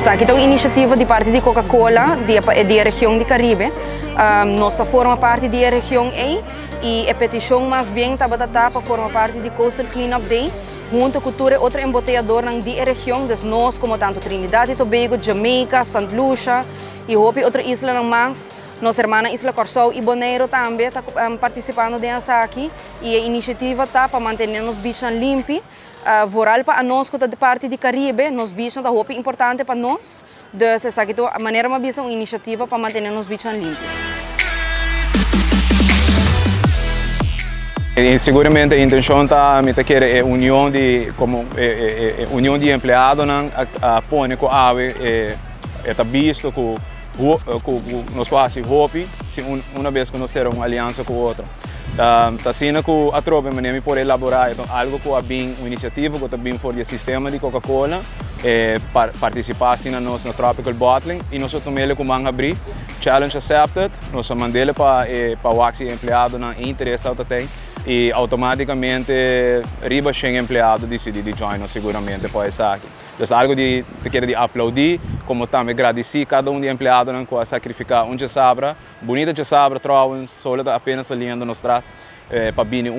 Aqui tem uma iniciativa de parte de Coca-Cola, da região de Caribe. Nós formamos parte da região e a petição mais bem estava para formar parte de Coastal Cleanup Day, junto com outro embotelhador na região, nós como tanto Trinidad e Tobago, Jamaica, St. Lucia e outra isla mais. Nossa irmã Isla Corsol e Bonaire também está participando dessa aqui e a iniciativa está para manter os bichos limpos. Voral para nós que da parte do Caribe, nos bichos está muito importante para nós. Então, a maneira mais uma iniciativa para manter os bichos limpos. E seguramente a intenção está é união de união de empregados na põe com a ave está visto com nós quase hope se uma vez conhecer uma aliança com outra. Tá sendo que a tropa me pode elaborar então algo que é bem uma iniciativa que também for o sistema de Coca-Cola participar assim na nossa tropical bottling e nós também como abrir challenge accepted nós mandamos para o axi empregado na interesse tem e automaticamente riba 100 empregados decidem de join seguramente para essa aqui. Então algo de quero de aplaudir como também agradecer cada dos empregados que sacrificar sabra bonita sabra trouxen só apenas saliendo nos traz para vir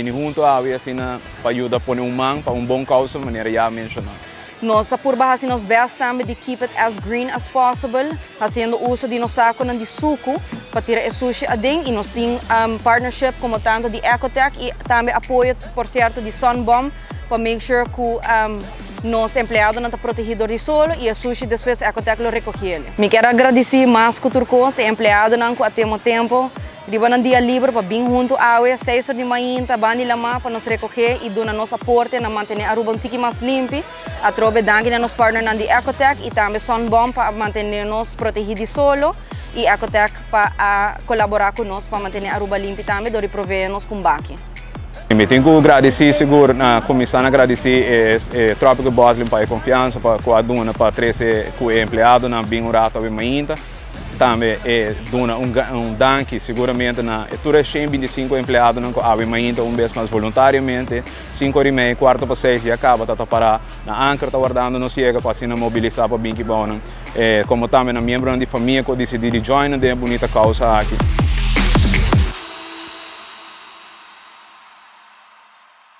junto a assim para ajudar a pôr man para bom causa maneira já mencionar. Nós por baixo nos best também de keep it as green as possible, fazendo uso de nos saco de suco para tirar o sushi adem e nós temos partnership como tanto de Ecotech e também apoio por certo de Sunbomb para make sure que nos empregados não estão protegidos do sol e o sushi depois a Ecotech lo recolhe. Me quero agradecer mais que turcos e empregados não que até tempo riba ng dia livre para vir junto a 6 da manhã tá bani lama para nos recolher e dar nosso aporte na manter a Aruba tiki mais limpo a trobe danke na nos partner na Ecotech e também Sunbomb para manter nos protegidos solo e Ecotech para colaborar com nós para manter a Aruba limpa também do prover nos com baque. Me tenho que agradecer seguro na comissão agradecer Tropical Bottling para a confiança para a dona para 13 empregado na bem rato a mainta também dona danke seguramente na toda 125 empregados na a mainta vez mais voluntariamente 5h30 quarto para 6 e acaba tá para na Anchor tá guardando no chega para se mobilizar para bem que bom como também na membro de família que decidiram join de bonita causa aqui.